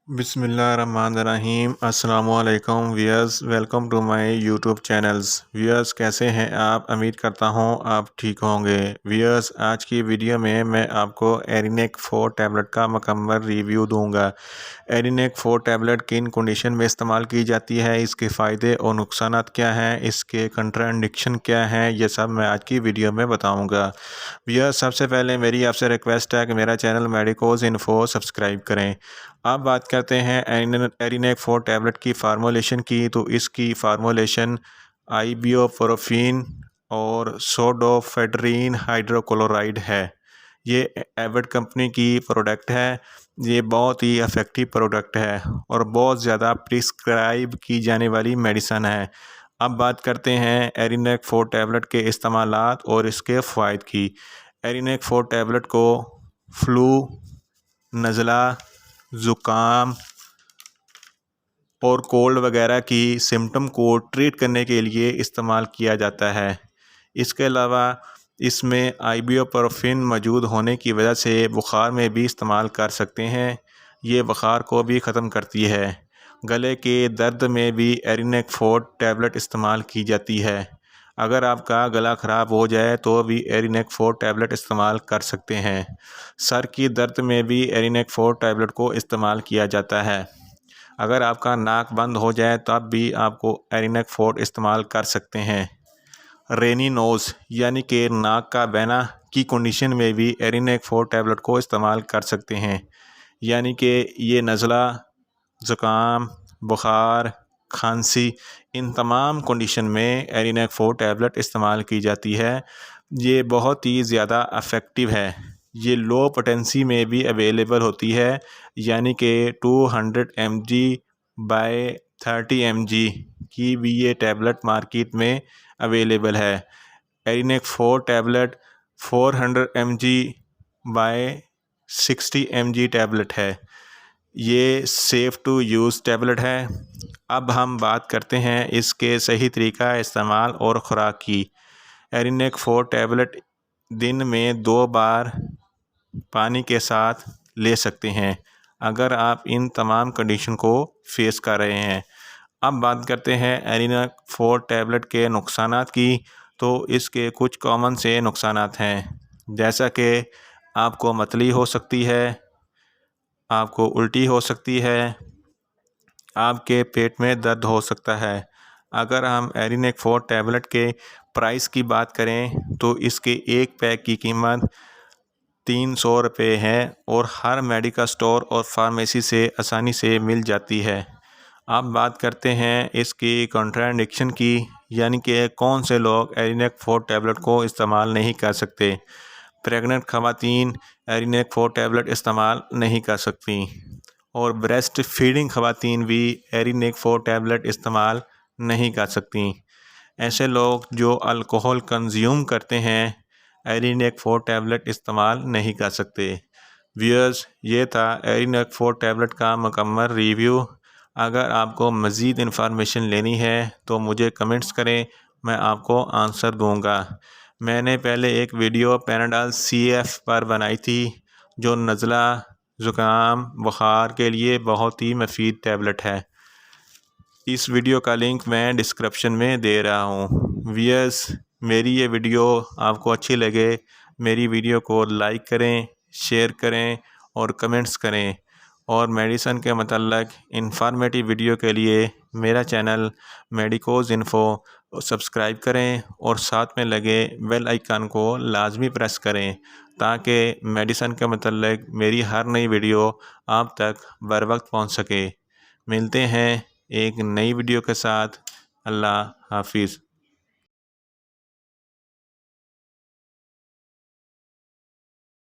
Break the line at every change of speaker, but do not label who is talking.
बिस्मिल्लाहिर्रहमानिर्रहीम अस्सलामुअलैकुम viewers, welcome to my YouTube channels. Viewers, कैसे हैं आप? उम्मीद करता हूं आप ठीक होंगे। व्यूअर्स, आज की वीडियो में मैं आपको एरिनेक 4 टैबलेट का मुकम्मल रिव्यू दूंगा। एरिनेक 4 टैबलेट किन कंडीशन में इस्तेमाल की जाती है, इसके फ़ायदे और नुकसान क्या हैं, इसके कंट्राइंडिकेशन क्या हैं, ये सब मैं आज की वीडियो में बताऊँगा। व्यूअर्स, सबसे पहले मेरी आपसे रिक्वेस्ट है कि मेरा चैनल मेडिकोज इन्फो सब्सक्राइब करें। अब बात करते हैं एरिनेक 4 टैबलेट की फार्मूलेशन की। तो इसकी फार्मूलेशन आइबुप्रोफेन और सोडोफेड्रीन हाइड्रोक्लोराइड है। ये एविड कंपनी की प्रोडक्ट है। ये बहुत ही इफ़ेक्टिव प्रोडक्ट है और बहुत ज़्यादा प्रिस्क्राइब की जाने वाली मेडिसन है। अब बात करते हैं एरिनेक 4 टैबलेट के इस्तेमालात और इसके फ़ायदे की। एरिनेक 4 टैबलेट को फ्लू, नज़ला, ज़ुकाम और कोल्ड वगैरह की सिम्टम को ट्रीट करने के लिए इस्तेमाल किया जाता है। इसके अलावा इसमें आइबुप्रोफेन मौजूद होने की वजह से बुखार में भी इस्तेमाल कर सकते हैं। ये बुखार को भी ख़त्म करती है। गले के दर्द में भी एरिनेक 4 टैबलेट इस्तेमाल की जाती है। अगर आपका गला ख़राब हो जाए तो भी एरिनेक 4 टैबलेट इस्तेमाल कर सकते हैं। सर की दर्द में भी एरिनेक 4 टैबलेट को इस्तेमाल किया जाता है। अगर आपका नाक बंद हो जाए तब भी आपको एरिनेक 4 इस्तेमाल कर सकते हैं। रेनी नोज़ यानी कि नाक का बहना की कंडीशन में भी एरिनेक 4 टैबलेट को इस्तेमाल कर सकते हैं। यानी कि ये नज़ला, ज़ुकाम, बुखार, खांसी, इन तमाम कंडीशन में एरिनेक 4 टैबलेट इस्तेमाल की जाती है। ये बहुत ही ज़्यादा इफ़ेक्टिव है। ये लो पोटेंसी में भी अवेलेबल होती है, यानी कि 200 mg बाय 30 mg की भी ये टैबलेट मार्केट में अवेलेबल है। एरिनेक 4 tablet 400 mg by 60 mg tablet है। ये सेफ़ टू यूज़ टैबलेट है। अब हम बात करते हैं इसके सही तरीका इस्तेमाल और ख़ुराक की। एरिनेक 4 टैबलेट दिन में 2 बार पानी के साथ ले सकते हैं अगर आप इन तमाम कंडीशन को फेस कर रहे हैं। अब बात करते हैं एरिनेक 4 टैबलेट के नुकसानात की। तो इसके कुछ कॉमन से नुकसानात हैं, जैसा कि आपको मतली हो सकती है, आपको उल्टी हो सकती है, आपके पेट में दर्द हो सकता है। अगर हम एरिनेक 4 टैबलेट के प्राइस की बात करें तो इसके एक पैक की कीमत 300 रुपये है और हर मेडिकल स्टोर और फार्मेसी से आसानी से मिल जाती है। अब बात करते हैं इसकी कॉन्ट्राइंडिकेशन की, यानी कि कौन से लोग एरिनेक 4 टैबलेट को इस्तेमाल नहीं कर सकते। प्रेग्नेंट ख़वातीन एरिनेक 4 टैबलेट इस्तेमाल नहीं कर सकती और ब्रेस्ट फीडिंग ख़वातीन भी एरिनेक 4 टैबलेट इस्तेमाल नहीं कर सकती। ऐसे लोग जो अल्कोहल कंज्यूम करते हैं एरिनेक 4 टैबलेट इस्तेमाल नहीं कर सकते। व्यूअर्स, ये था एरिनेक 4 टैबलेट का मुकम्मल रिव्यू। अगर आपको मज़ीद इन्फॉर्मेशन लेनी है तो मुझे कमेंट्स करें, मैं आपको आंसर दूंगा। मैंने पहले एक वीडियो पैनाडॉल CF पर बनाई थी, जो नज़ला, ज़ुकाम, बुखार के लिए बहुत ही मुफीद टैबलेट है। इस वीडियो का लिंक मैं डिस्क्रिप्शन में दे रहा हूँ। व्यूअर्स, मेरी ये वीडियो आपको अच्छी लगे, मेरी वीडियो को लाइक करें, शेयर करें और कमेंट्स करें। और मेडिसन के मतलब इंफॉर्मेटिव वीडियो के लिए मेरा चैनल मेडिकोज इन्फो सब्सक्राइब करें और साथ में लगे बेल आइकन को लाजमी प्रेस करें, ताकि मेडिसन के मतलब मेरी हर नई वीडियो आप तक बर वक्त पहुँच सके। मिलते हैं एक नई वीडियो के साथ। अल्लाह हाफिज़।